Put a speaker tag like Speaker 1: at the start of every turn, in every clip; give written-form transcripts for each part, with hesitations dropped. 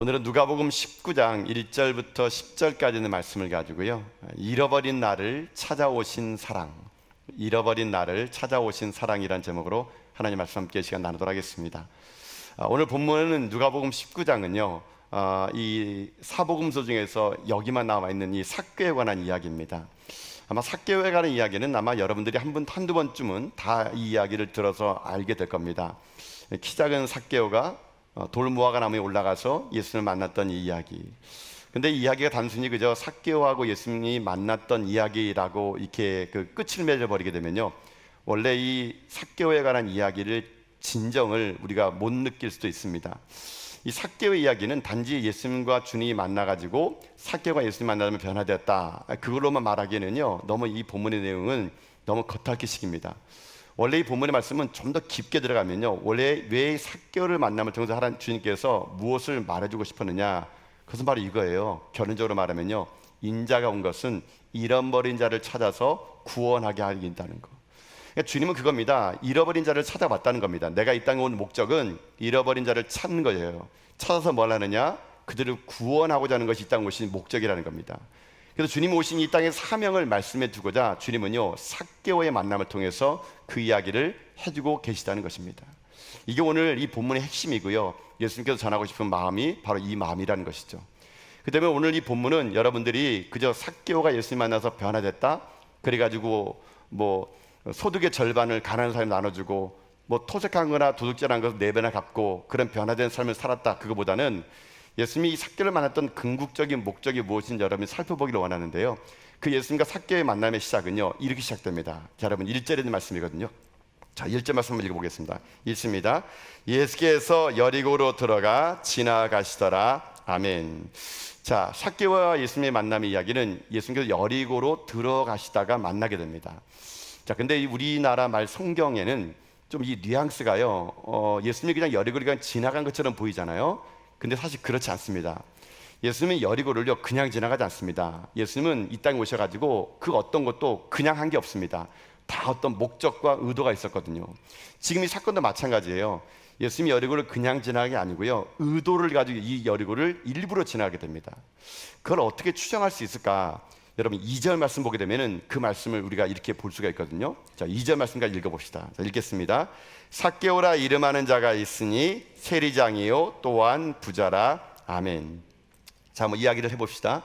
Speaker 1: 오늘은 누가복음 19장 1절부터 10절까지의 말씀을 가지고요, 잃어버린 나를 찾아오신 사랑, 잃어버린 나를 찾아오신 사랑이란 제목으로 하나님 말씀 함께 시간 나누도록 하겠습니다. 오늘 본문은 누가복음 19장은요, 이 사복음서 중에서 여기만 나와 있는 이 삭개에 관한 이야기입니다. 아마 삭개에 관한 이야기는 아마 여러분들이 한두 번쯤은 다 이 이야기를 들어서 알게 될 겁니다. 키 작은 삭개오가 돌무화과 나무에 올라가서 예수님을 만났던 이 이야기. 근데 이 이야기가 단순히 그저 삭개오하고 예수님이 만났던 이야기라고 이렇게 그 끝을 맺어버리게 되면요, 원래 이 삭개오에 관한 이야기를 진정을 우리가 못 느낄 수도 있습니다. 이 삭개오의 이야기는 단지 예수님과 주님이 만나가지고 삭개오가 예수님 만나면 변화되었다, 그걸로만 말하기에는요, 너무 이 본문의 내용은 너무 겉핥기식입니다. 원래 이 본문의 말씀은 좀 더 깊게 들어가면요, 원래 왜 삭개오를 만남을 통해서 하나님 주님께서 무엇을 말해주고 싶었느냐, 그것은 바로 이거예요. 결론적으로 말하면요, 인자가 온 것은 잃어버린 자를 찾아서 구원하게 하겠다는 거. 그러니까 주님은 그겁니다. 잃어버린 자를 찾아왔다는 겁니다. 내가 이 땅에 온 목적은 잃어버린 자를 찾는 거예요. 찾아서 뭘 하느냐, 그들을 구원하고자 하는 것이 이 땅에 오신 목적이라는 겁니다. 그래서 주님이 오신 이 땅의 사명을 말씀해 두고자 주님은요, 삭개오의 만남을 통해서 그 이야기를 해주고 계시다는 것입니다. 이게 오늘 이 본문의 핵심이고요, 예수님께서 전하고 싶은 마음이 바로 이 마음이라는 것이죠. 그 때문에 오늘 이 본문은 여러분들이 그저 삭개오가 예수님 만나서 변화됐다, 그래가지고 뭐 소득의 절반을 가난한 사람에 나눠주고 뭐 토색한 거나 도둑질한 것을 4배나 갚고 그런 변화된 삶을 살았다, 그거보다는 예수님이 이 삭개오를 만났던 궁극적인 목적이 무엇인지 여러분이 살펴보기를 원하는데요, 그 예수님과 삭개오의 만남의 시작은요, 이렇게 시작됩니다. 자, 여러분 1절에 있는 말씀이거든요. 자, 1절 말씀 한번 읽어보겠습니다. 읽습니다. 예수께서 여리고로 들어가 지나가시더라. 아멘. 자, 삭개오와 예수님의 만남의 이야기는 예수님께서 여리고로 들어가시다가 만나게 됩니다. 자, 근데 우리나라 말 성경에는 좀 이 뉘앙스가요, 예수님이 그냥 여리고를 그냥 지나간 것처럼 보이잖아요. 근데 사실 그렇지 않습니다. 예수님은 여리고를요, 그냥 지나가지 않습니다. 예수님은 이 땅에 오셔가지고 그 어떤 것도 그냥 한 게 없습니다. 다 어떤 목적과 의도가 있었거든요. 지금 이 사건도 마찬가지예요. 예수님이 여리고를 그냥 지나가는 게 아니고요, 의도를 가지고 이 여리고를 일부러 지나가게 됩니다. 그걸 어떻게 추정할 수 있을까? 여러분 2절 말씀 보게 되면은 그 말씀을 우리가 이렇게 볼 수가 있거든요. 자, 2절 말씀까지 읽어봅시다. 자, 읽겠습니다. 삭개오라 이름하는 자가 있으니 세리장이요 또한 부자라. 아멘. 자, 한번 이야기를 해봅시다.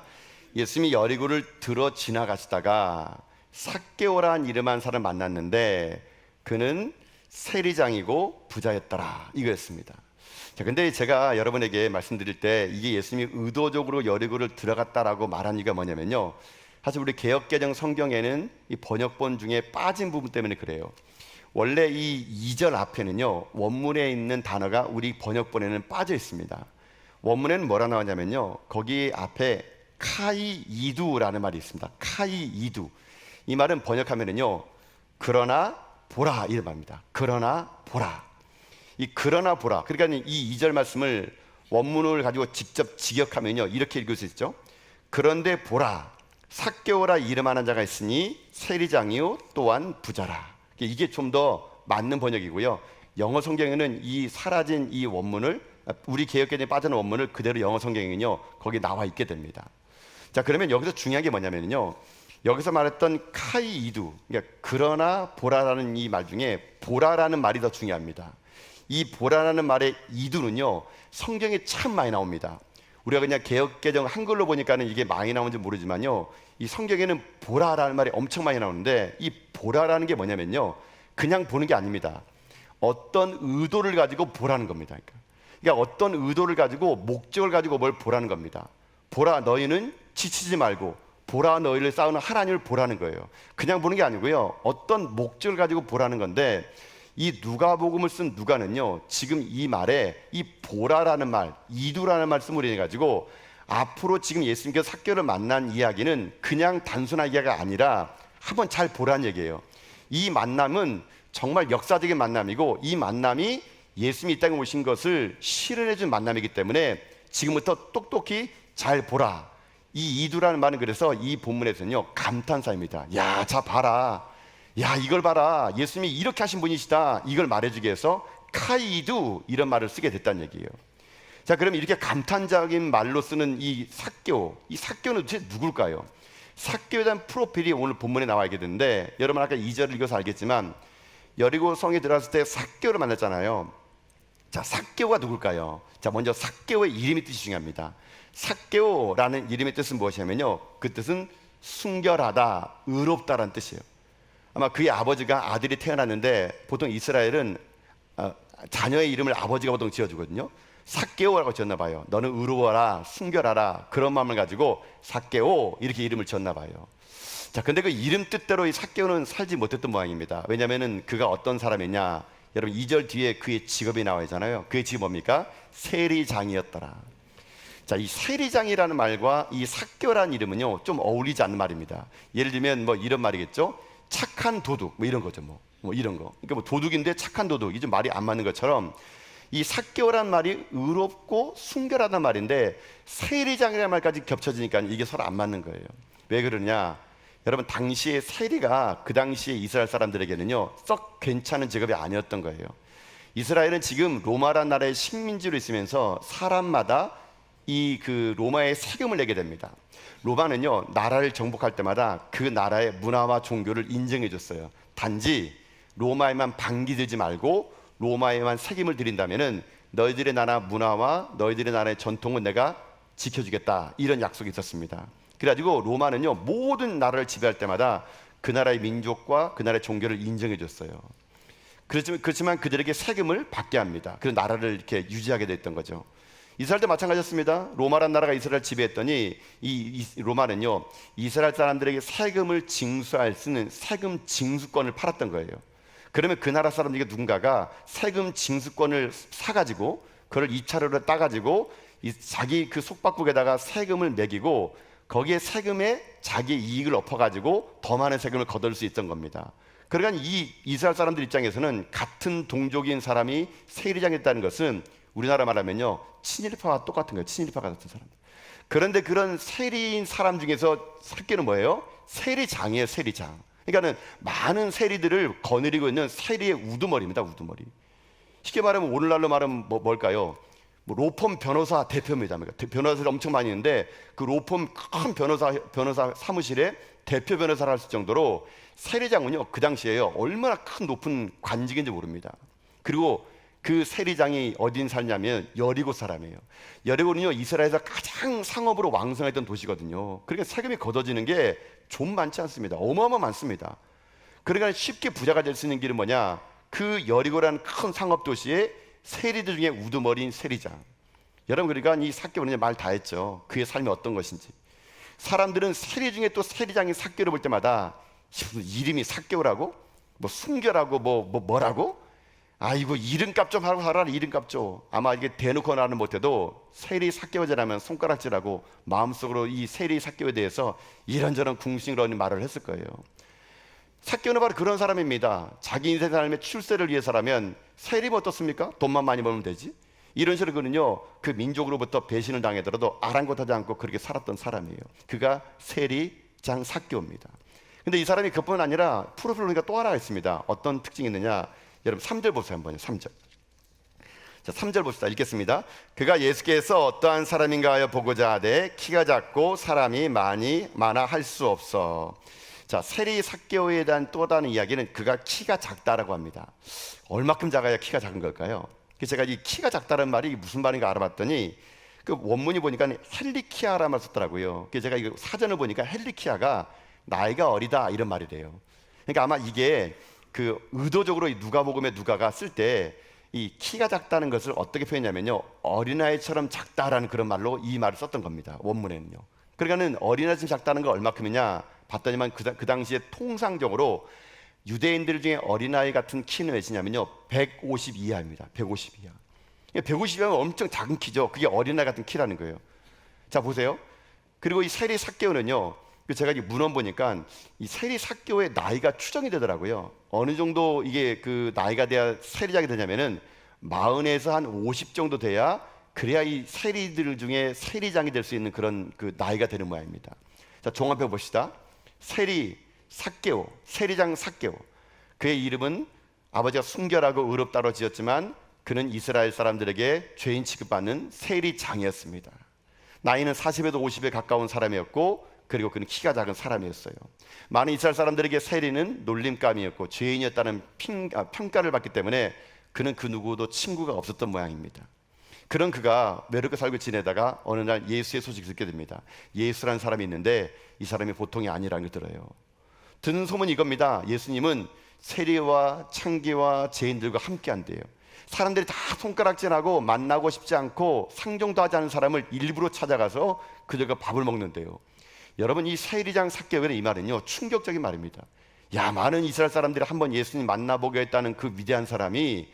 Speaker 1: 예수님이 여리고를 들어 지나가시다가 삭개오라는 이름한 사람을 만났는데 그는 세리장이고 부자였더라, 이거였습니다. 자, 근데 제가 여러분에게 말씀드릴 때 이게 예수님이 의도적으로 여리고를 들어갔다라고 말한 이유가 뭐냐면요, 사실 우리 개역개정 성경에는 이 번역본 중에 빠진 부분 때문에 그래요. 원래 이 2절 앞에는요, 원문에 있는 단어가 우리 번역본에는 빠져 있습니다. 원문에는 뭐라 나오냐면요, 거기 앞에 카이이두라는 말이 있습니다. 카이이두. 이 말은 번역하면은요, 그러나 보라, 이런 말입니다. 그러나 보라. 이 그러나 보라, 그러니까 이 2절 말씀을 원문을 가지고 직접 직역하면요, 이렇게 읽을 수 있죠. 그런데 보라, 삭개오라 이름하는 자가 있으니 세리장이요 또한 부자라. 이게 좀 더 맞는 번역이고요, 영어 성경에는 이 사라진 이 원문을, 우리 개역개정에 빠진 원문을 그대로 영어 성경에는요, 거기 나와 있게 됩니다. 자, 그러면 여기서 중요한 게 뭐냐면요, 여기서 말했던 카이이두, 그러니까 그러나 보라라는 이 말 중에 보라라는 말이 더 중요합니다. 이 보라라는 말의 이두는요, 성경에 참 많이 나옵니다. 우리가 그냥 개역개정 한글로 보니까는 이게 많이 나오는지 모르지만요, 이 성경에는 보라라는 말이 엄청 많이 나오는데 이 보라라는 게 뭐냐면요, 그냥 보는 게 아닙니다. 어떤 의도를 가지고 보라는 겁니다. 그러니까 어떤 의도를 가지고, 목적을 가지고 뭘 보라는 겁니다. 보라, 너희는 지치지 말고, 보라, 너희를 싸우는 하나님을 보라는 거예요. 그냥 보는 게 아니고요, 어떤 목적을 가지고 보라는 건데, 이 누가복음을 쓴 누가는요, 지금 이 말에 이 보라라는 말, 이두라는 말 쓰므로 해가지고 앞으로 지금 예수님께서 삭개오를 만난 이야기는 그냥 단순한 이야기가 아니라 한번 잘 보라는 얘기예요. 이 만남은 정말 역사적인 만남이고, 이 만남이 예수님이 이 땅에 오신 것을 실현해 준 만남이기 때문에 지금부터 똑똑히 잘 보라. 이 이두라는 말은 그래서 이 본문에서는요, 감탄사입니다. 야, 자 봐라, 야, 이걸 봐라, 예수님이 이렇게 하신 분이시다, 이걸 말해주기 위해서 카이두, 이런 말을 쓰게 됐다는 얘기예요. 자, 그럼 이렇게 감탄적인 말로 쓰는 이 삭개오는 도대체 누굴까요? 삭개오에 대한 프로필이 오늘 본문에 나와 있게 되는데, 여러분 아까 2절을 읽어서 알겠지만 여리고 성에 들어갔을 때 삭개오를 만났잖아요. 자, 삭개오가 누굴까요? 자, 먼저 삭개오의 이름의 뜻이 중요합니다. 삭개오라는 이름의 뜻은 무엇이냐면요, 그 뜻은 순결하다, 의롭다라는 뜻이에요. 아마 그의 아버지가 아들이 태어났는데 보통 이스라엘은 자녀의 이름을 아버지가 보통 지어주거든요. 삭개오라고 지었나 봐요. 너는 의로워라, 순결하라, 그런 마음을 가지고 삭개오 이렇게 이름을 지었나 봐요. 자, 근데 그 이름 뜻대로 이 삭개오는 살지 못했던 모양입니다. 왜냐하면 그가 어떤 사람이냐, 여러분 2절 뒤에 그의 직업이 나와 있잖아요. 그의 직업이 뭡니까? 세리장이었더라. 자, 이 세리장이라는 말과 이 삭개오라는 이름은요 좀 어울리지 않는 말입니다. 예를 들면 뭐 이런 말이겠죠. 착한 도둑, 뭐 이런 거죠. 뭐 이런 거. 그러니까 뭐 도둑인데 착한 도둑, 이게 좀 말이 안 맞는 것처럼 이 삭개오라는 말이 의롭고 순결하다는 말인데 세리장이라는 말까지 겹쳐지니까 이게 서로 안 맞는 거예요. 왜 그러냐? 여러분, 당시에 세리가 그 당시에 이스라엘 사람들에게는요 썩 괜찮은 직업이 아니었던 거예요. 이스라엘은 지금 로마라는 나라의 식민지로 있으면서 사람마다 이 그 로마의 세금을 내게 됩니다. 로마는요 나라를 정복할 때마다 그 나라의 문화와 종교를 인정해 줬어요. 단지 로마에만 반기들지 말고 로마에만 세금을 들인다면은 너희들의 나라 문화와 너희들의 나라의 전통은 내가 지켜주겠다, 이런 약속이 있었습니다. 그래가지고 로마는요 모든 나라를 지배할 때마다 그 나라의 민족과 그 나라의 종교를 인정해 줬어요. 그렇지만 그들에게 세금을 받게 합니다. 그래서 나라를 이렇게 유지하게 됐던 거죠. 이스라엘도 마찬가지였습니다. 로마란 나라가 이스라엘 지배했더니 이 로마는요 이스라엘 사람들에게 세금을 징수할 수 있는 세금 징수권을 팔았던 거예요. 그러면 그 나라 사람들에게 누군가가 세금 징수권을 사가지고 그걸 2차로로 따가지고 자기 그 속박국에다가 세금을 매기고 거기에 세금에 자기의 이익을 엎어가지고 더 많은 세금을 거둘 수 있던 겁니다. 그러니까 이 이스라엘 사람들 입장에서는 같은 동족인 사람이 세리장이었다는 것은 우리나라 말하면요 친일파와 똑같은 거예요. 친일파 같은 사람. 그런데 그런 세리인 사람 중에서 삭개오는 뭐예요? 세리장이에요. 세리장. 그러니까는 많은 세리들을 거느리고 있는 세리의 우두머리입니다. 우두머리. 쉽게 말하면 오늘날로 말하면 뭘까요? 뭐 로펌 변호사 대표입니다. 변호사를 엄청 많이 있는데 그 로펌 큰 변호사 사무실에 대표 변호사를 할 정도로 세리장은요 그 당시에요 얼마나 큰 높은 관직인지 모릅니다. 그리고 그 세리장이 어딘 살냐면 여리고 사람이에요. 여리고는요 이스라엘에서 가장 상업으로 왕성했던 도시거든요. 그러니까 세금이 걷어지는 게 좀 많지 않습니다. 어마어마 많습니다. 그러니까 쉽게 부자가 될 수 있는 길은 뭐냐? 그 여리고라는 큰 상업 도시의 세리들 중에 우두머리인 세리장. 여러분, 그러니까 이 삭개오는 말 다 했죠. 그의 삶이 어떤 것인지. 사람들은 세리 중에 또 세리장인 삭개오를 볼 때마다 이름이 삭개오라고? 뭐 순결하고 뭐라고? 아이고 이름값 좀 하고 살아라. 이름값 좀. 아마 이게 대놓고 말은 못해도 세리 삭개오제라면 손가락질하고 마음속으로 이 세리 삭개오에 대해서 이런저런 궁시렁거리는 말을 했을 거예요. 삭개오는 바로 그런 사람입니다. 자기 인생 삶의 출세를 위해서라면 세리면 어떻습니까? 돈만 많이 벌면 되지. 이런 식으로 그는요 그 민족으로부터 배신을 당하더라도 아랑곳하지 않고 그렇게 살았던 사람이에요. 그가 세리장 삭개오입니다. 근데 이 사람이 그뿐 아니라 프로필을 보니까 또 하나가 있습니다. 어떤 특징이 있느냐? 여러분 3절 보세요. 한번요. 3절. 자, 3절 봅시다. 읽겠습니다. 그가 예수께서 어떠한 사람인가 하여 보고자 하되 키가 작고 사람이 많아 할 수 없어. 자, 세리 삭개오에 대한 또 다른 이야기는 그가 키가 작다라고 합니다. 얼마큼 작아야 키가 작은 걸까요? 그래서 제가 이 키가 작다는 말이 무슨 말인가 알아봤더니 그 원문이 보니까 헬리키아라는 말 썼더라고요. 그래서 제가 이거 사전을 보니까 헬리키아가 나이가 어리다 이런 말이래요. 그러니까 아마 이게 그 의도적으로 누가복음에 누가가 쓸 때 이 키가 작다는 것을 어떻게 표현했냐면요 어린아이처럼 작다라는 그런 말로 이 말을 썼던 겁니다. 원문에는요. 그러니까는 어린아이처럼 작다는 거 얼마큼이냐 봤더니만 그 당시에 통상적으로 유대인들 중에 어린아이 같은 키는 몇이냐면요 150 이하입니다. 150 이하. 150 이하면 엄청 작은 키죠. 그게 어린아이 같은 키라는 거예요. 자 보세요. 그리고 이 세리 삭개오는요 제가 이 문헌 보니까 이 세리 삭개오의 나이가 추정이 되더라고요. 어느 정도 이게 그 나이가 돼야 세리장이 되냐면은 40에서 한 50 정도 돼야 그래야 이 세리들 중에 세리장이 될 수 있는 그런 그 나이가 되는 모양입니다. 자 종합해 봅시다. 세리 삭개오, 세리장 삭개오. 그의 이름은 아버지가 순결하고 의롭다로 지었지만 그는 이스라엘 사람들에게 죄인 취급받는 세리장이었습니다. 나이는 40에서 50에 가까운 사람이었고, 그리고 그는 키가 작은 사람이었어요. 많은 이스라엘 사람들에게 세리는 놀림감이었고 죄인이었다는 평가를 받기 때문에 그는 그 누구도 친구가 없었던 모양입니다. 그런 그가 외롭게 살고 지내다가 어느 날 예수의 소식을 듣게 됩니다. 예수라는 사람이 있는데 이 사람이 보통이 아니라는 걸 들어요. 듣는 소문이 이겁니다. 예수님은 세리와 창기와 죄인들과 함께 한대요. 사람들이 다 손가락질하고 만나고 싶지 않고 상종도 하지 않은 사람을 일부러 찾아가서 그들과 밥을 먹는데요. 여러분, 이 세리장 삭개오의 이 말은요, 충격적인 말입니다. 야, 많은 이스라엘 사람들이 한번 예수님 만나보게 했다는 그 위대한 사람이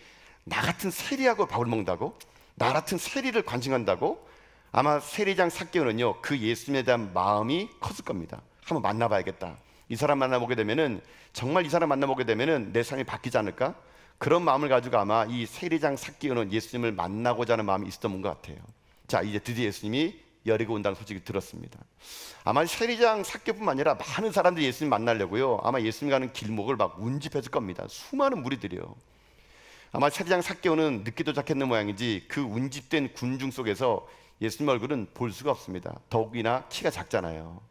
Speaker 1: 나 같은 세리하고 밥을 먹는다고? 나 같은 세리를 관심한다고? 아마 세리장 삭개오는요, 그 예수님에 대한 마음이 컸을 겁니다. 한번 만나봐야겠다. 이 사람 만나보게 되면은, 정말 이 사람 만나보게 되면은 내 삶이 바뀌지 않을까? 그런 마음을 가지고 아마 이 세리장 삭개오는 예수님을 만나고자 하는 마음이 있었던 것 같아요. 자, 이제 드디어 예수님이 여리고 온다는 소식을 들었습니다. 아마 세리장 삭개뿐만 아니라 많은 사람들이 예수님 만나려고요, 아마 예수님 가는 길목을 막 운집했을 겁니다. 수많은 무리들이요. 아마 세리장 삭개오는 늦게 도착했는 모양인지 그 운집된 군중 속에서 예수님 얼굴은 볼 수가 없습니다. 더욱이나 키가 작잖아요.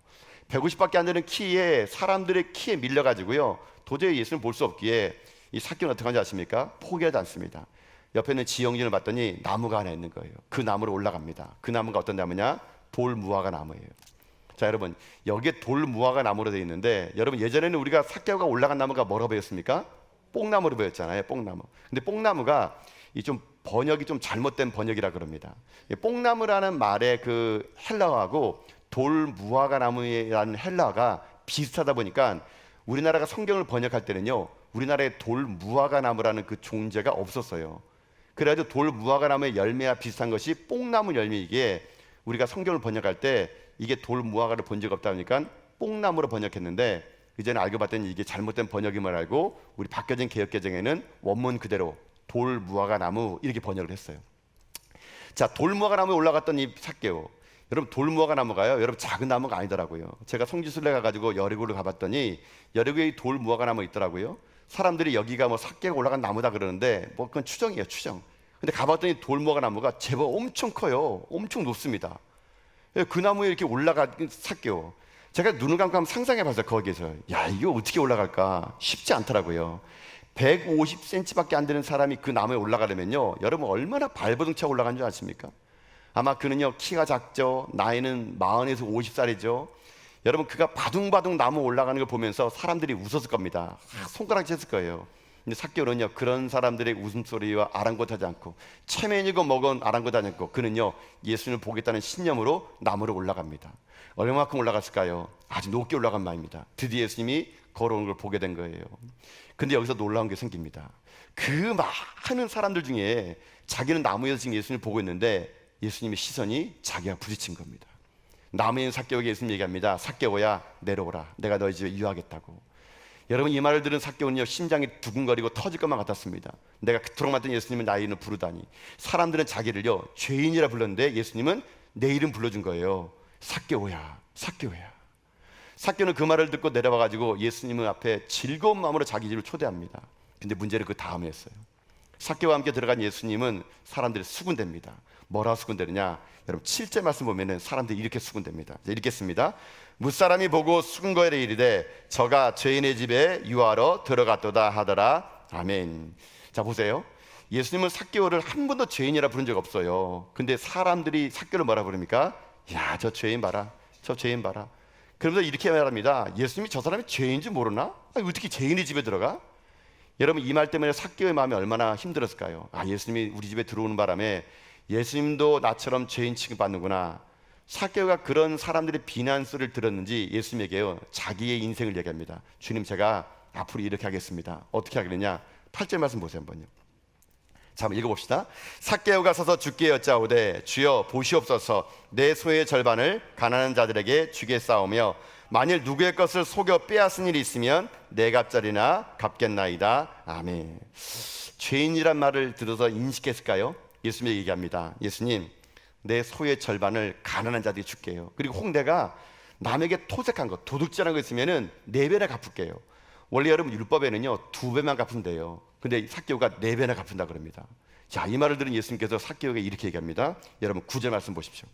Speaker 1: 150밖에 안 되는 키에, 사람들의 키에 밀려가지고요, 도저히 예수님을 볼 수 없기에 이 삭개오는 어떻게 하는지 아십니까? 포기하지 않습니다. 옆에 있는 지형진을 봤더니 나무가 하나 있는 거예요. 그 나무로 올라갑니다. 그 나무가 어떤 나무냐? 돌무화과 나무예요. 자, 여러분, 여기에 돌무화과 나무로 되어 있는데, 여러분, 예전에는 우리가 삭개오가 올라간 나무가 뭐라고 배웠습니까? 뽕나무로 배웠잖아요. 뽕나무. 근데 뽕나무가 이 좀 번역이 좀 잘못된 번역이라 그럽니다. 뽕나무라는 말의 그 헬라어하고 돌무화과 나무라는 헬라어가 비슷하다 보니까 우리나라가 성경을 번역할 때는요, 우리나라에 돌무화과 나무라는 그 존재가 없었어요. 그래가지고 돌무화과 나무의 열매와 비슷한 것이 뽕나무 열매이기에 우리가 성경을 번역할 때 이게 돌무화과를 본 적 없다 보니까 뽕나무로 번역했는데, 이제는 알고 봤더니 이게 잘못된 번역임을 알고 우리 바뀌어진 개역개정에는 원문 그대로 돌무화과 나무 이렇게 번역을 했어요. 자, 돌무화과 나무에 올라갔던 이 삭개오, 여러분, 돌무화과 나무가요, 여러분, 작은 나무가 아니더라고요. 제가 성지순례 가가지고 여리고를 가봤더니 여리고에 이 돌무화과 나무 있더라고요. 사람들이 여기가 뭐 삭개가 올라간 나무다 그러는데 뭐 그건 추정이에요, 추정. 근데 가봤더니 돌무화과 나무가 제법 엄청 커요. 엄청 높습니다. 그 나무에 이렇게 올라간 삭개오, 제가 눈을 감고 한번 상상해봤어요. 거기에서 야, 이거 어떻게 올라갈까? 쉽지 않더라고요. 150cm밖에 안 되는 사람이 그 나무에 올라가려면요, 여러분, 얼마나 발버둥차 올라간 줄 아십니까? 아마 그는요, 키가 작죠. 나이는 40에서 50살이죠. 여러분, 그가 바둥바둥 나무 올라가는 걸 보면서 사람들이 웃었을 겁니다. 손가락질 했을 거예요. 근데 삭개오는요, 그런 사람들의 웃음소리와 아랑곳하지 않고, 체면이고 뭐건 아랑곳하지 않고, 그는요, 예수님을 보겠다는 신념으로 나무로 올라갑니다. 얼마만큼 올라갔을까요? 아주 높게 올라간 말입니다. 드디어 예수님이 걸어오는 걸 보게 된 거예요. 근데 여기서 놀라운 게 생깁니다. 그 많은 사람들 중에 자기는 나무에서 지금 예수님을 보고 있는데 예수님의 시선이 자기와 부딪힌 겁니다. 나무에 있는 삭개오에게 예수님 얘기합니다. 삭개오야, 내려오라. 내가 너희 집에 유하겠다고. 여러분, 이 말을 들은 삭개오는요, 심장이 두근거리고 터질 것만 같았습니다. 내가 그토록 맡은 예수님을 나의 이름을 부르다니. 사람들은 자기를요, 죄인이라 불렀는데 예수님은 내 이름 불러준 거예요. 삭개오야, 삭개오야. 삭개오는 그 말을 듣고 내려와가지고 예수님 앞에 즐거운 마음으로 자기 집을 초대합니다. 근데 문제는 그 다음이었어요. 삭개오와 함께 들어간 예수님은 사람들이 수군댑니다. 뭐라 수군대느냐? 여러분, 7절 말씀 보면은 사람들이 이렇게 수군댑니다. 읽겠습니다. 무사람이 보고 수군거리되 이르되 저가 죄인의 집에 유하러 들어갔도다 하더라. 아멘. 자, 보세요. 예수님은 삭개오를 한 번도 죄인이라 부른 적 없어요. 근데 사람들이 삭개오를 뭐라 부릅니까? 야, 저 죄인 봐라, 저 죄인 봐라. 그러면서 이렇게 말합니다. 예수님이 저 사람이 죄인인지 모르나? 아니, 어떻게 죄인의 집에 들어가? 여러분, 이 말 때문에 삭개오의 마음이 얼마나 힘들었을까요? 아, 예수님이 우리 집에 들어오는 바람에 예수님도 나처럼 죄인 취급받는구나. 삭개오가 그런 사람들의 비난 소리를 들었는지 예수님에게요, 자기의 인생을 얘기합니다. 주님, 제가 앞으로 이렇게 하겠습니다. 어떻게 하겠느냐? 8절 말씀 보세요 한번요. 자, 한번 읽어봅시다. 삭개오가 서서 주께 여짜오되 주여 보시옵소서, 내 소유의 절반을 가난한 자들에게 주겠사오며 만일 누구의 것을 속여 빼앗은 일이 있으면 내 갑절이나 갚겠나이다. 아멘. 죄인이란 말을 들어서 인식했을까요? 예수님이 얘기합니다. 예수님, 내 소유의 절반을 가난한 자들에게 줄게요. 그리고 혹 내가 남에게 토색한 거, 도둑질한 거 있으면은 4배나 갚을게요. 원래 여러분 율법에는요 2배만 갚으면 돼요. 근데 삭개오가 4배나 갚는다 그럽니다. 자, 이 말을 들은 예수님께서 삭개오에게 이렇게 얘기합니다. 여러분 9절 말씀 보십시오.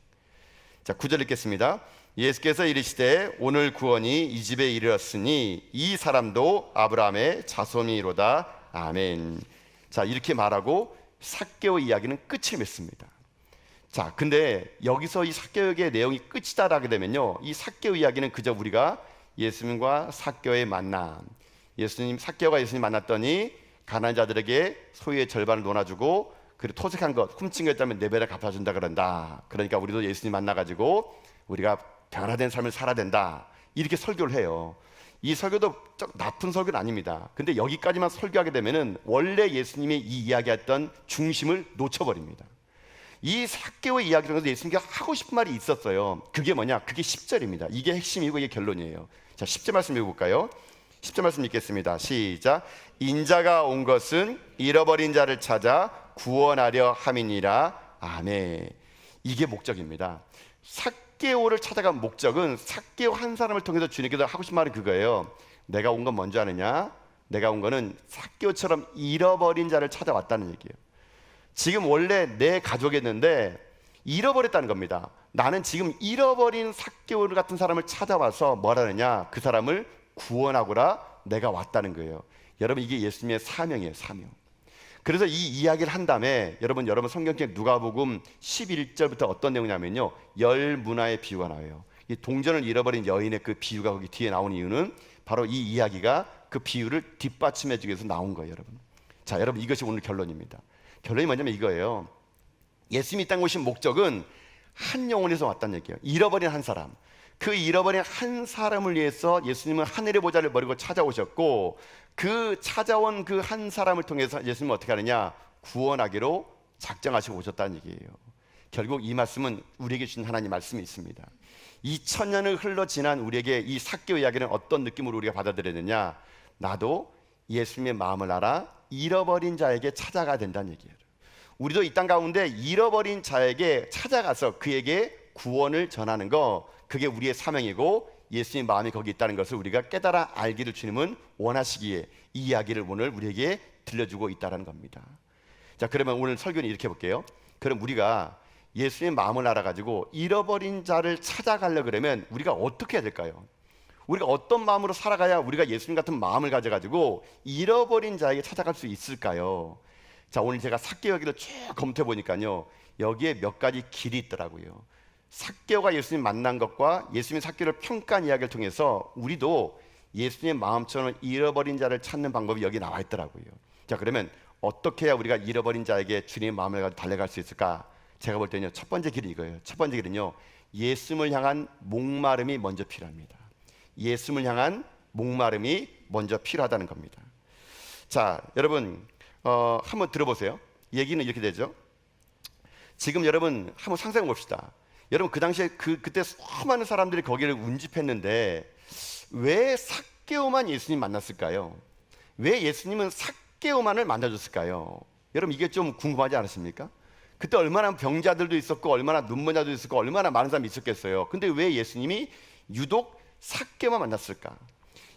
Speaker 1: 자, 9절 읽겠습니다. 예수께서 이르시되 오늘 구원이 이 집에 이르렀으니 이 사람도 아브라함의 자손이로다. 아멘. 자, 이렇게 말하고 삭개오 이야기는 끝을 맺습니다. 자, 근데 여기서 이 삭개오의 내용이 끝이다라게 되면요, 이 삭개오 이야기는 그저 우리가 예수님과 삭개오의 만남, 삭개오가 예수님 만났더니 가난한 자들에게 소유의 절반을 나눠주고 그리고 토색한 것, 훔친 것 있다면 네 배를 갚아준다 그런다. 그러니까 우리도 예수님 만나가지고 우리가 변화된 삶을 살아야 된다, 이렇게 설교를 해요. 이 설교도 나쁜 설교는 아닙니다. 근데 여기까지만 설교하게 되면은 원래 예수님이 이 이야기했던 중심을 놓쳐버립니다. 이 삭개오의 이야기 중에서 예수님께 하고 싶은 말이 있었어요. 그게 뭐냐? 그게 10절입니다. 이게 핵심이고 이게 결론이에요. 자, 10절 말씀 읽어볼까요? 10절 말씀 읽겠습니다. 시작. 인자가 온 것은 잃어버린 자를 찾아 구원하려 함이니라. 아멘. 이게 목적입니다. 삭개오를 찾아간 목적은 삭개오 한 사람을 통해서 주님께서 하고 싶은 말은 그거예요. 내가 온 건 뭔지 아느냐? 내가 온 거는 삭개오처럼 잃어버린 자를 찾아왔다는 얘기예요. 지금 원래 내 가족이었는데 잃어버렸다는 겁니다. 나는 지금 잃어버린 삭개오 같은 사람을 찾아와서 뭐라느냐? 그 사람을 구원하고라 내가 왔다는 거예요. 여러분, 이게 예수님의 사명이에요. 사명. 그래서 이 이야기를 한 다음에 여러분 성경책 누가복음 11절부터 어떤 내용이냐면요, 열 문화의 비유가 나와요. 이 동전을 잃어버린 여인의 그 비유가 거기 뒤에 나온 이유는 바로 이 이야기가 그 비유를 뒷받침해 주기 위해서 나온 거예요. 여러분, 자, 여러분, 이것이 오늘 결론입니다. 결론이 뭐냐면 이거예요. 예수님이 이 땅에 오신 목적은 한 영혼에서 왔다는 얘기예요. 잃어버린 한 사람, 그 잃어버린 한 사람을 위해서 예수님은 하늘의 보좌를 버리고 찾아오셨고, 그 찾아온 그 한 사람을 통해서 예수님은 어떻게 하느냐? 구원하기로 작정하시고 오셨다는 얘기예요. 결국 이 말씀은 우리에게 주신 하나님 말씀이 있습니다. 2000년을 흘러 지난 우리에게 이 삭개오 이야기는 어떤 느낌으로 우리가 받아들였느냐? 나도 예수님의 마음을 알아 잃어버린 자에게 찾아가야 된다는 얘기예요. 우리도 이 땅 가운데 잃어버린 자에게 찾아가서 그에게 구원을 전하는 거, 그게 우리의 사명이고 예수님의 마음이 거기 있다는 것을 우리가 깨달아 알기를 주님은 원하시기에 이 이야기를 오늘 우리에게 들려주고 있다는 겁니다. 자, 그러면 오늘 설교는 이렇게 볼게요. 그럼 우리가 예수님의 마음을 알아가지고 잃어버린 자를 찾아가려 그러면 우리가 어떻게 해야 될까요? 우리가 어떤 마음으로 살아가야 우리가 예수님 같은 마음을 가져가지고 잃어버린 자에게 찾아갈 수 있을까요? 자, 오늘 제가 삭개오 이야기를 쭉 검토해 보니까요, 여기에 몇 가지 길이 있더라고요. 삭개오가 예수님 만난 것과 예수님이 삭개오를 평가한 이야기를 통해서 우리도 예수님의 마음처럼 잃어버린 자를 찾는 방법이 여기 나와 있더라고요. 자, 그러면 어떻게 해야 우리가 잃어버린 자에게 주님의 마음을 가지고 달려갈 수 있을까? 제가 볼 때는요, 첫 번째 길이 이거예요. 첫 번째 길은요, 예수님을 향한 목마름이 먼저 필요합니다. 예수님을 향한 목마름이 먼저 필요하다는 겁니다. 자, 여러분 한번 들어보세요. 얘기는 이렇게 되죠. 지금 여러분 한번 상상해 봅시다. 여러분, 그 당시에 그때 수많은 사람들이 거기를 운집했는데 왜 삭개오만 예수님 만났을까요? 왜 예수님은 삭개오만을 만나줬을까요? 여러분, 이게 좀 궁금하지 않으십니까? 그때 얼마나 병자들도 있었고 얼마나 눈먼 자도 있었고 얼마나 많은 사람이 있었겠어요. 근데 왜 예수님이 유독 삭개오만 만났을까?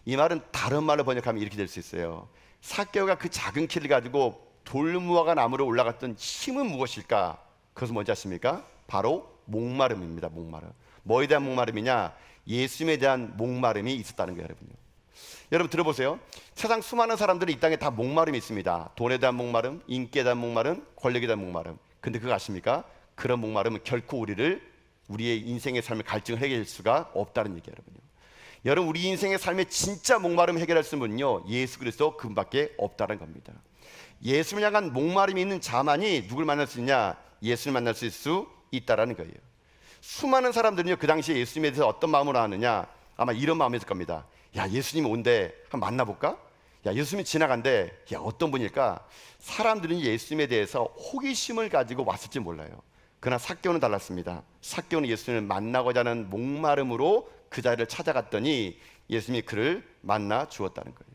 Speaker 1: 이 말은 다른 말로 번역하면 이렇게 될 수 있어요. 삭개오가 그 작은 키를 가지고 돌무화과 나무로 올라갔던 힘은 무엇일까? 그것은 뭔지 아십니까? 바로 목마름입니다. 목마름. 뭐에 대한 목마름이냐? 예수님에 대한 목마름이 있었다는 거예요. 여러분요. 여러분 들어보세요. 세상 수많은 사람들이 이 땅에 다 목마름이 있습니다. 돈에 대한 목마름, 인기에 대한 목마름, 권력에 대한 목마름. 근데 그거 아십니까? 그런 목마름은 결코 우리의 인생의 삶의 갈증을 해결할 수가 없다는 얘기예요. 여러분요. 여러분, 우리 인생의 삶의 진짜 목마름 해결할 수 있는 분은요, 예수 그리스도 그분밖에 없다는 겁니다. 예수를 향한 목마름이 있는 자만이 누굴 만날 수 있냐? 예수를 만날 수 있다라는 거예요. 수많은 사람들은요, 그 당시에 예수님에 대해서 어떤 마음으로 하느냐? 아마 이런 마음이었을 겁니다. 야, 예수님 온대, 한번 만나볼까? 야, 예수님이 지나간대, 야, 어떤 분일까? 사람들은 예수님에 대해서 호기심을 가지고 왔을지 몰라요. 그러나 삭개오는 달랐습니다. 삭개오는 예수님을 만나고자 하는 목마름으로 그 자리를 찾아갔더니 예수님이 그를 만나 주었다는 거예요.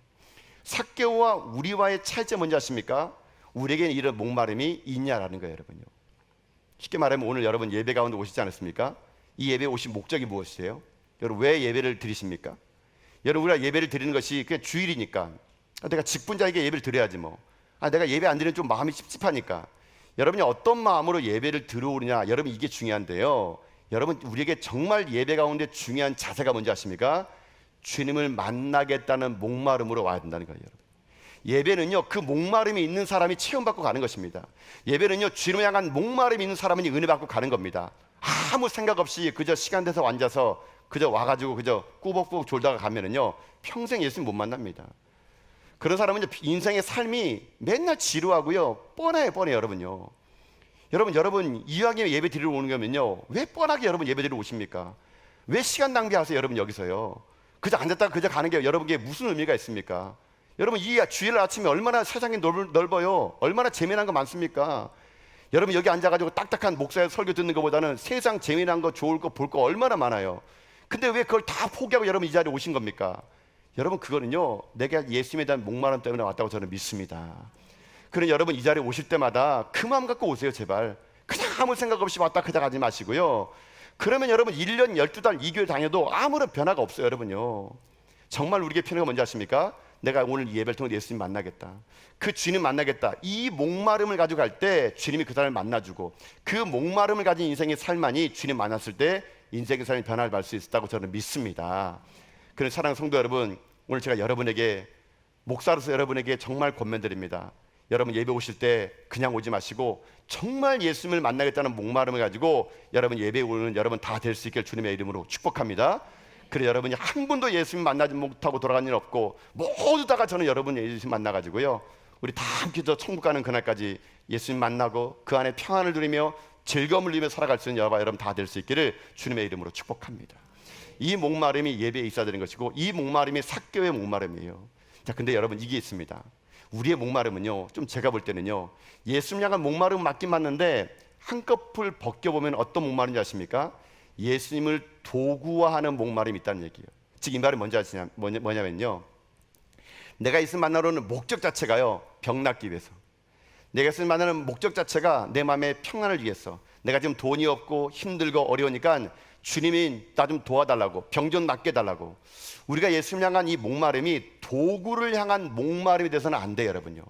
Speaker 1: 삭개오와 우리와의 차이점 뭔지 아십니까? 우리에게는 이런 목마름이 있냐라는 거예요. 여러분요. 쉽게 말하면 오늘 여러분 예배 가운데 오시지 않았습니까? 이 예배에 오신 목적이 무엇이에요? 여러분, 왜 예배를 드리십니까? 여러분, 우리가 예배를 드리는 것이 그냥 주일이니까, 내가 직분자에게 예배를 드려야지 뭐. 내가 예배 안 드리면 좀 마음이 찝찝하니까. 여러분이 어떤 마음으로 예배를 들어오느냐, 여러분 이게 중요한데요. 여러분 우리에게 정말 예배 가운데 중요한 자세가 뭔지 아십니까? 주님을 만나겠다는 목마름으로 와야 된다는 거예요. 여러분. 예배는요, 그 목마름이 있는 사람이 체험받고 가는 것입니다. 예배는요, 주님을 향한 목마름이 있는 사람이 은혜 받고 가는 겁니다. 아무 생각 없이 그저 시간 돼서 앉아서 그저 와가지고 그저 꾸벅꾸벅 졸다가 가면은요, 평생 예수님 못 만납니다. 그런 사람은 인생의 삶이 맨날 지루하고요, 뻔해요 여러분요. 여러분 이왕에 예배 드리러 오는 거면요, 왜 뻔하게 여러분 예배 드리러 오십니까? 왜 시간 낭비하세요 여러분 여기서요? 그저 앉았다가 그저 가는 게 여러분께 무슨 의미가 있습니까? 여러분 이 주일 아침에 얼마나 세상이 넓어요. 얼마나 재미난 거 많습니까? 여러분 여기 앉아가지고 딱딱한 목사의 설교 듣는 것보다는 세상 재미난 거 좋을 거 볼 거 얼마나 많아요. 근데 왜 그걸 다 포기하고 여러분 이 자리에 오신 겁니까? 여러분 그거는요, 내가 예수님에 대한 목마름 때문에 왔다고 저는 믿습니다. 그럼 여러분 이 자리에 오실 때마다 그 마음 갖고 오세요. 제발 그냥 아무 생각 없이 왔다 그냥 가지 마시고요. 그러면 여러분 1년 12달 2교회 다녀도 아무런 변화가 없어요. 여러분요, 정말 우리에게 필요한 건 뭔지 아십니까? 내가 오늘 이 예배를 통해 예수님 만나겠다, 그 주님 만나겠다, 이 목마름을 가지고 갈 때 주님이 그 사람을 만나주고, 그 목마름을 가진 인생의 삶만이 주님 만났을 때 인생의 삶이 변화를 받을 수 있다고 저는 믿습니다. 그래서 사랑하는 성도 여러분, 오늘 제가 여러분에게 목사로서 여러분에게 정말 권면드립니다. 여러분 예배 오실 때 그냥 오지 마시고 정말 예수님을 만나겠다는 목마름을 가지고 여러분 예배 오는 여러분 다 될 수 있길 주님의 이름으로 축복합니다. 그래 여러분이 한 분도 예수님 만나지 못하고 돌아간 일 없고 모두 다가 저는 여러분 예수님 만나가지고요, 우리 다 함께 저 천국 가는 그날까지 예수님 만나고 그 안에 평안을 누리며 즐거움을 누리며 살아갈 수 있는 여러분 다 될 수 있기를 주님의 이름으로 축복합니다. 이 목마름이 예배에 있어야 되는 것이고, 이 목마름이 삭교의 목마름이에요. 자, 근데 여러분 이게 있습니다. 우리의 목마름은요, 좀 제가 볼 때는요, 예수님 향한 목마름 맞긴 맞는데 한꺼풀 벗겨보면 어떤 목마름인지 아십니까? 예수님을 도구화하는 목마름이 있다는 얘기예요. 즉 이 말은 뭐냐면요, 내가 예수님 만나러 오는 목적 자체가요, 병 낫기 위해서, 내가 예수님 만나는 목적 자체가 내 마음의 평안을 위해서, 내가 지금 돈이 없고 힘들고 어려우니까 주님이 나 좀 도와달라고, 병 좀 낫게 해달라고. 우리가 예수님 향한 이 목마름이 도구를 향한 목마름이 돼서는 안 돼요. 여러분요,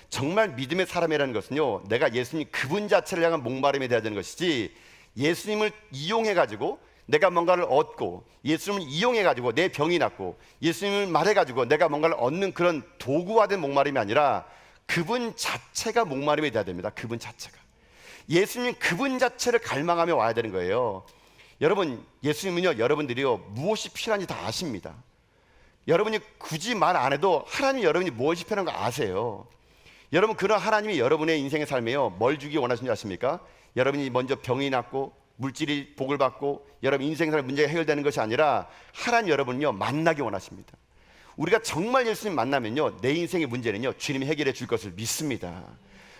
Speaker 1: 정말 믿음의 사람이라는 것은요, 내가 예수님 그분 자체를 향한 목마름이 돼야 되는 것이지, 예수님을 이용해가지고 내가 뭔가를 얻고, 예수님을 이용해가지고 내 병이 낫고, 예수님을 말해가지고 내가 뭔가를 얻는 그런 도구화된 목마름이 아니라 그분 자체가 목마름이 돼야 됩니다. 그분 자체가, 예수님 그분 자체를 갈망하며 와야 되는 거예요. 여러분 예수님은요, 여러분들이요 무엇이 필요한지 다 아십니다. 여러분이 굳이 말 안 해도 하나님이 여러분이 무엇이 필요한 거 아세요. 여러분 그런 하나님이 여러분의 인생의 삶에요, 뭘 주기 원하시는지 아십니까? 여러분이 먼저 병이 낫고 물질이 복을 받고 여러분 인생의 삶 문제가 해결되는 것이 아니라 하나님 여러분요 만나기 원하십니다. 우리가 정말 예수님 만나면요, 내 인생의 문제는요 주님이 해결해 줄 것을 믿습니다.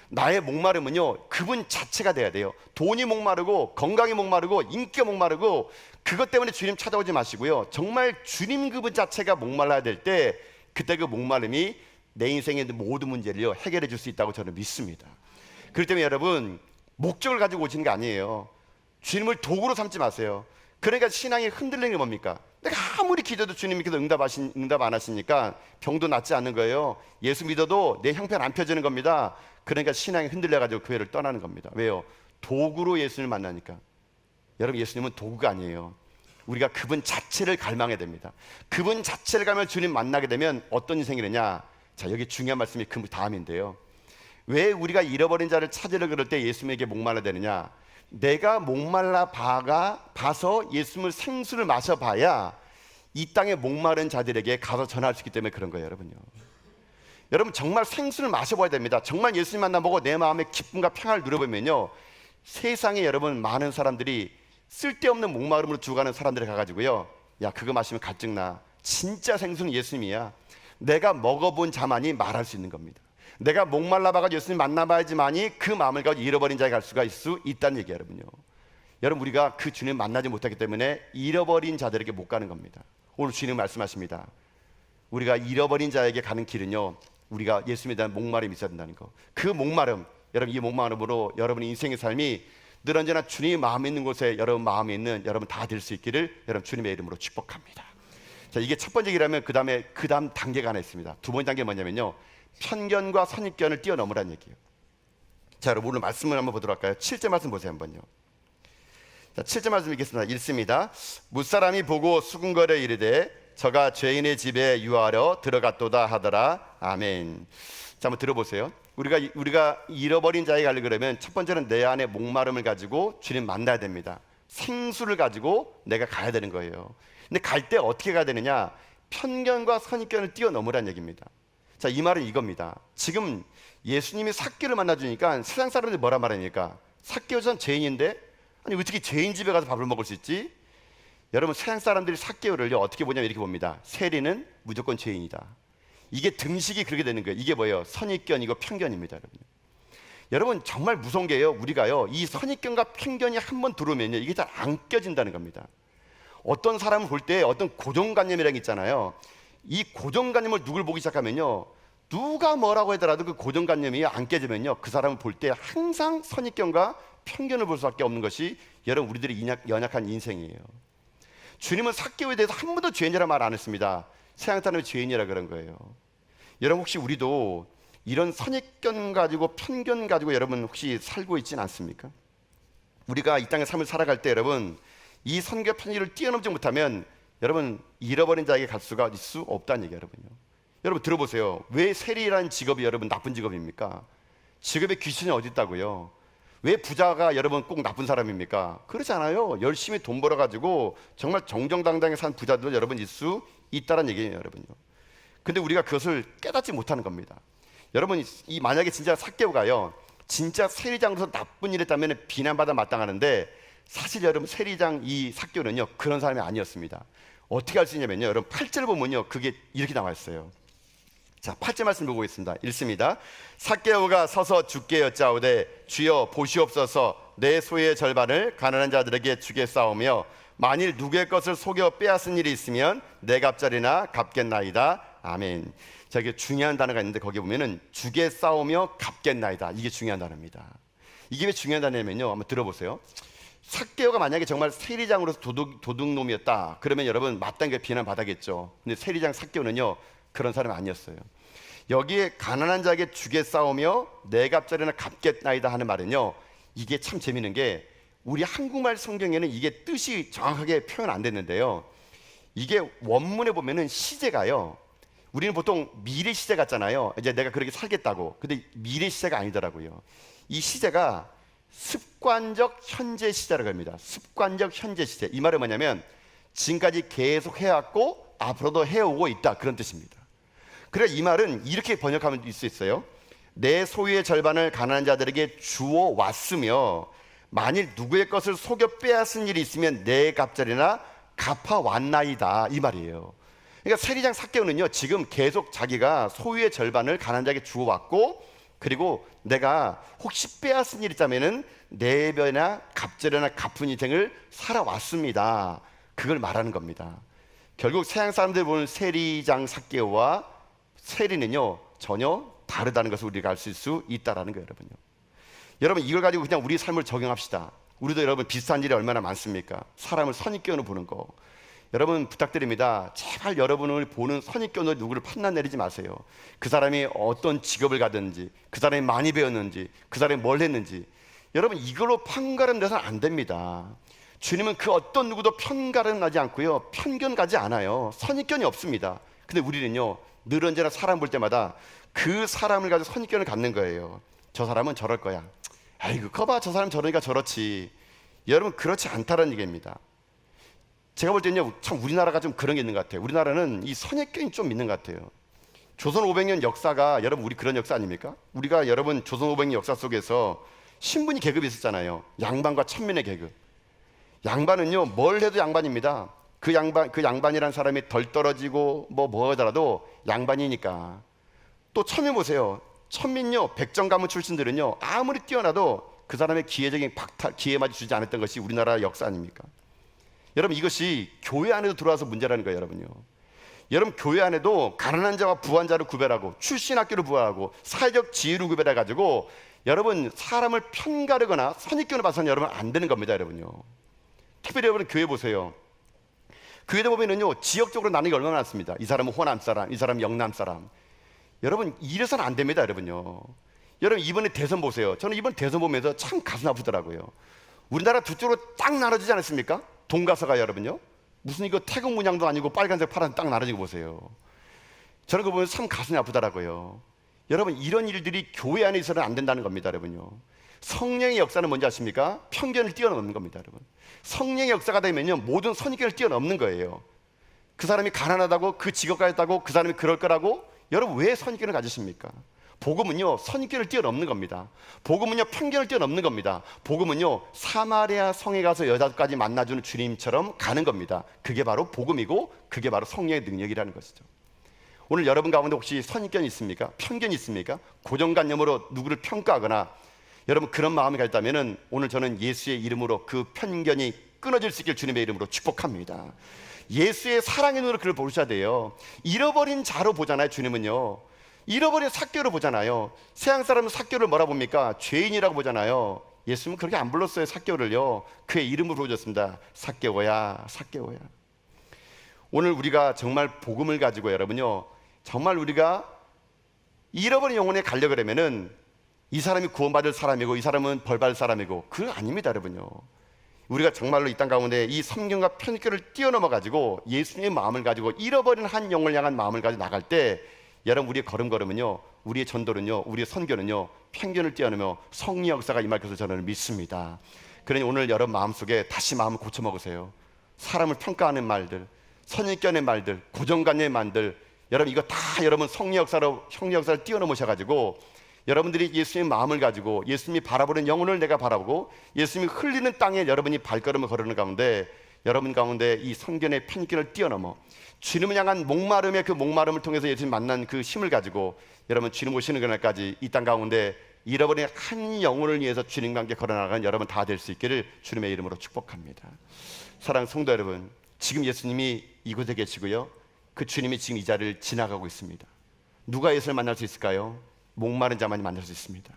Speaker 1: 나의 목마름은요 그분 자체가 돼야 돼요. 돈이 목마르고 건강이 목마르고 인기가 목마르고 그것 때문에 주님 찾아오지 마시고요, 정말 주님 그분 자체가 목말라야 될 때, 그때 그 목마름이 내 인생의 모든 문제를 해결해 줄 수 있다고 저는 믿습니다. 그렇기 때문에 여러분 목적을 가지고 오시는 게 아니에요. 주님을 도구로 삼지 마세요. 그러니까 신앙이 흔들리는 게 뭡니까? 내가 아무리 기도해도 주님께서 응답 안 하시니까 병도 낫지 않는 거예요. 예수 믿어도 내 형편 안 펴지는 겁니다. 그러니까 신앙이 흔들려가지고 교회를 떠나는 겁니다. 왜요? 도구로 예수님을 만나니까. 여러분 예수님은 도구가 아니에요. 우리가 그분 자체를 갈망해야 됩니다. 그분 자체를 가면 주님 만나게 되면 어떤 인생이 되냐? 자, 여기 중요한 말씀이 그 다음인데요, 왜 우리가 잃어버린 자를 찾으려 그럴 때 예수님에게 목말라야 되느냐? 내가 목말라 봐서 예수님을 생수를 마셔봐야 이 땅에 목마른 자들에게 가서 전할 수 있기 때문에 그런 거예요. 여러분요, 여러분 정말 생수를 마셔봐야 됩니다. 정말 예수님 만나보고 내 마음의 기쁨과 평안을 누려보면요, 세상에 여러분 많은 사람들이 쓸데없는 목마름으로 죽어가는 사람들이 가가지고요, 야 그거 마시면 갈증나, 진짜 생수는 예수님이야, 내가 먹어본 자만이 말할 수 있는 겁니다. 내가 목말라봐가 예수님 만나봐야지만이 그 마음을 가지고 잃어버린 자에 갈 수가 있다는 얘기예요. 여러분요, 여러분 우리가 그 주님 만나지 못하기 때문에 잃어버린 자들에게 못 가는 겁니다. 오늘 주님 말씀하십니다. 우리가 잃어버린 자에게 가는 길은요, 우리가 예수님에 대한 목마름이 있어야 된다는 거. 그 목마름, 여러분 이 목마름으로 여러분의 인생의 삶이 늘 언제나 주님이 마음에 있는 곳에 여러분 마음에 있는 여러분 다 될 수 있기를 여러분 주님의 이름으로 축복합니다. 자, 이게 첫 번째 길이라면 그 다음 단계가 하나 있습니다. 두 번째 단계가 뭐냐면요, 편견과 선입견을 뛰어넘으라는 얘기예요. 자, 여러분 오늘 말씀을 한번 보도록 할까요? 7절 말씀 보세요 한번요. 자, 7절 말씀 읽겠습니다. 읽습니다. 무사람이 보고 수군거려 이르되 저가 죄인의 집에 유하러 들어갔도다 하더라. 아멘. 자, 한번 들어보세요. 우리가 잃어버린 자에게 가려 그러면 첫 번째는 내 안에 목마름을 가지고 주님 만나야 됩니다. 생수를 가지고 내가 가야 되는 거예요. 근데 갈 때 어떻게 가야 되느냐? 편견과 선입견을 뛰어넘으라는 얘기입니다. 자, 이 말은 이겁니다. 지금 예수님이 삭개를 만나주니까 세상 사람들이 뭐라 말하니까, 삭개오 전 죄인인데 아니 어떻게 죄인 집에 가서 밥을 먹을 수 있지? 여러분, 세상 사람들이 삭개오를요 어떻게 보냐면 이렇게 봅니다. 세리는 무조건 죄인이다. 이게 등식이 그렇게 되는 거예요. 이게 뭐예요? 선입견이고 편견입니다. 여러분 정말 무서운 게요, 우리가요 이 선입견과 편견이 한번 들어오면요 이게 잘 안 껴진다는 겁니다. 어떤 사람을 볼 때 어떤 고정관념이라는 게 있잖아요. 이 고정관념을 누굴 보기 시작하면요, 누가 뭐라고 하더라도 그 고정관념이 안 깨지면요 그 사람을 볼 때 항상 선입견과 편견을 볼 수밖에 없는 것이 여러분 우리들의 연약한 인생이에요. 주님은 삭개오에 대해서 한 번도 죄인이라 말 안 했습니다. 세상 사람이 죄인이라 그런 거예요. 여러분 혹시 우리도 이런 선입견 가지고 편견 가지고 여러분 혹시 살고 있지는 않습니까? 우리가 이 땅의 삶을 살아갈 때 여러분 이 선과 편견을 뛰어넘지 못하면 여러분 잃어버린 자에게 갈 수가 있을 수 없다는 얘기예요. 여러분요. 여러분 들어보세요. 왜 세리라는 직업이 여러분 나쁜 직업입니까? 직업에 귀신이 어디 있다고요? 왜 부자가 여러분 꼭 나쁜 사람입니까? 그렇지 않아요. 열심히 돈 벌어가지고 정말 정정당당하게 산 부자들 여러분 있을 수 있다는 얘기예요. 여러분요. 근데 우리가 그것을 깨닫지 못하는 겁니다. 여러분 이 만약에 진짜 삭개오가요 진짜 세리장으로서 나쁜 일 했다면 비난받아 마땅하는데, 사실 여러분 세리장 이 삭개오는요 그런 사람이 아니었습니다. 어떻게 할 수 있냐면요, 여러분 8절 보면요 그게 이렇게 나와 있어요. 자, 8절 말씀 보고 있습니다. 읽습니다. 삭개오가 서서 주께 여짜오되 주여 보시옵소서, 내 소유의 절반을 가난한 자들에게 주겠사오며 만일 누구의 것을 속여 빼앗은 일이 있으면 내 갑절이나 갚겠나이다. 아멘. 자, 이게 중요한 단어가 있는데 거기에 보면은 주겠사오며 갚겠나이다. 이게 중요한 단어입니다. 이게 왜 중요한 단어냐면요, 한번 들어보세요. 삭개오가 만약에 정말 세리장으로서 도둑놈이었다 그러면 여러분 마땅하게 비난받아겠죠. 근데 세리장 삭개오는요 그런 사람이 아니었어요. 여기에 가난한 자에게 주겠사오며 내 갑절이나 갚겠나이다 하는 말은요, 이게 참 재미있는 게 우리 한국말 성경에는 이게 뜻이 정확하게 표현 안 됐는데요, 이게 원문에 보면은 시제가요, 우리는 보통 미래 시제 같잖아요. 이제 내가 그렇게 살겠다고. 근데 미래 시제가 아니더라고요. 이 시제가 습관적 현재 시제라고 합니다. 습관적 현재 시제. 이 말은 뭐냐면 지금까지 계속 해왔고 앞으로도 해오고 있다, 그런 뜻입니다. 그래 이 말은 이렇게 번역하면 될 수 있어요. 내 소유의 절반을 가난한 자들에게 주어 왔으며 만일 누구의 것을 속여 빼앗은 일이 있으면 내 갑절이나 갚아 왔나이다, 이 말이에요. 그러니까 세리장 삭개오는요 지금 계속 자기가 소유의 절반을 가난한 자에게 주어 왔고, 그리고 내가 혹시 빼앗은 일 있다면은 네 배나 갑절이나 갚은 인생을 살아왔습니다, 그걸 말하는 겁니다. 결국 서양 사람들 보는 세리장 삭개오와 세리는요 전혀 다르다는 것을 우리가 알 수 있다라는 거예요. 여러분요. 여러분 이걸 가지고 그냥 우리 삶을 적용합시다. 우리도 여러분 비슷한 일이 얼마나 많습니까? 사람을 선입견으로 보는 거. 여러분 부탁드립니다. 제발 여러분을 보는 선입견으로 누구를 판단내리지 마세요. 그 사람이 어떤 직업을 가졌는지, 그 사람이 많이 배웠는지, 그 사람이 뭘 했는지, 여러분 이걸로 판가름 내서는 안 됩니다. 주님은 그 어떤 누구도 편가름 나지 않고요 편견 가지 않아요. 선입견이 없습니다. 근데 우리는요 늘 언제나 사람 볼 때마다 그 사람을 가지고 선입견을 갖는 거예요. 저 사람은 저럴 거야. 아이고 거봐, 저 사람 저러니까 저렇지. 여러분 그렇지 않다는 얘기입니다. 제가 볼 때는요 참 우리나라가 좀 그런 게 있는 것 같아요. 우리나라는 이 선입견이 좀 있는 것 같아요. 조선 500년 역사가 여러분 우리 그런 역사 아닙니까? 우리가 여러분 조선 500년 역사 속에서 신분이 계급이 있었잖아요. 양반과 천민의 계급. 양반은요 뭘 해도 양반입니다. 그 양반이란 사람이 덜 떨어지고 뭐 하더라도 양반이니까. 또 천민 보세요. 천민요 백정 가문 출신들은요 아무리 뛰어나도 그 사람의 기회적인 기회 맞이 주지 않았던 것이 우리나라 역사 아닙니까? 여러분 이것이 교회 안에도 들어와서 문제라는 거예요. 여러분요. 여러분 교회 안에도 가난한 자와 부한 자를 구별하고 출신 학교를 구별하고 사회적 지위를 구별해 가지고 여러분 사람을 편가르거나 선입견을 봐서는 여러분 안 되는 겁니다. 여러분요. 특별히 여러분 교회 보세요. 교회도 보면은요 지역적으로 나누는 게 얼마나 많습니다. 이 사람은 호남 사람, 이 사람은 영남 사람. 여러분 이래서는 안 됩니다. 여러분요. 여러분 이번에 대선 보세요. 저는 이번 대선 보면서 참 가슴 아프더라고요. 우리나라 두 쪽으로 딱 나눠지지 않았습니까? 동가서가 여러분요. 무슨 이거 태극 문양도 아니고 빨간색 파란색 딱 나눠지고 보세요. 저는 그거 보면서 참 가슴이 아프더라고요. 여러분 이런 일들이 교회 안에 있어서는 안 된다는 겁니다. 여러분요. 성령의 역사는 뭔지 아십니까? 편견을 뛰어넘는 겁니다. 여러분. 성령의 역사가 되면요 모든 선입견을 뛰어넘는 거예요. 그 사람이 가난하다고, 그 직업가 있다고, 그 사람이 그럴 거라고, 여러분 왜 선입견을 가지십니까? 복음은요 선입견을 뛰어넘는 겁니다. 복음은요 편견을 뛰어넘는 겁니다. 복음은요 사마리아 성에 가서 여자까지 만나주는 주님처럼 가는 겁니다. 그게 바로 복음이고 그게 바로 성령의 능력이라는 것이죠. 오늘 여러분 가운데 혹시 선입견이 있습니까? 편견이 있습니까? 고정관념으로 누구를 평가하거나 여러분 그런 마음이 있다면 오늘 저는 예수의 이름으로 그 편견이 끊어질 수 있길 주님의 이름으로 축복합니다. 예수의 사랑의 눈으로 그를 보셔야 돼요. 잃어버린 자로 보잖아요. 주님은요 잃어버린 삭개로 보잖아요. 세상 사람은 삭개를 뭐라 봅니까? 죄인이라고 보잖아요. 예수님은 그렇게 안 불렀어요. 삭개오를요 그의 이름으로 부르셨습니다. 삭개오야, 삭개오야. 오늘 우리가 정말 복음을 가지고 여러분요 정말 우리가 잃어버린 영혼에 가려고 하면은 이 사람이 구원받을 사람이고 이 사람은 벌받을 사람이고 그거 아닙니다. 여러분요 우리가 정말로 이 땅 가운데 이 성경과 편견을 뛰어넘어 가지고 예수님의 마음을 가지고 잃어버린 한 영혼을 향한 마음을 가지고 나갈 때 여러분 우리의 걸음걸음은요 우리의 전도는요 우리의 선교는요 편견을 뛰어넘어 성령 역사가 임할 것을 저는 믿습니다. 그러니 오늘 여러분 마음속에 다시 마음을 고쳐먹으세요. 사람을 평가하는 말들, 선입견의 말들, 고정관념의 말들, 여러분 이거 다 여러분 성령 역사를 뛰어넘으셔가지고 여러분들이 예수님의 마음을 가지고 예수님이 바라보는 영혼을 내가 바라보고 예수님이 흘리는 땅에 여러분이 발걸음을 걸으는 가운데 여러분 가운데 이 선견의 편견을 뛰어넘어 주님을 향한 목마름의 그 목마름을 통해서 예수님 만난 그 힘을 가지고 여러분 주님 오시는 그날까지 이 땅 가운데 잃어버린 한 영혼을 위해서 주님과 함께 걸어나가는 여러분 다 될 수 있기를 주님의 이름으로 축복합니다. 사랑하는 성도 여러분, 지금 예수님이 이곳에 계시고요 그 주님이 지금 이 자리를 지나가고 있습니다. 누가 예수를 만날 수 있을까요? 목마른 자만이 만날 수 있습니다.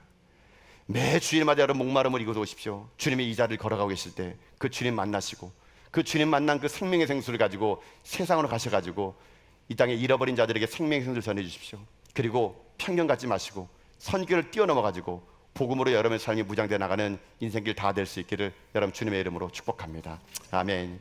Speaker 1: 매 주일마다 여러분 목마름을 이곳에 오십시오. 주님이 이 자리를 걸어가고 계실 때 그 주님 만나시고 그 주님 만난 그 생명의 생수를 가지고 세상으로 가셔가지고 이 땅에 잃어버린 자들에게 생명의 생수를 전해주십시오. 그리고 편견 갖지 마시고 선교를 뛰어넘어가지고 복음으로 여러분의 삶이 무장되어 나가는 인생길 다 될 수 있기를 여러분 주님의 이름으로 축복합니다. 아멘.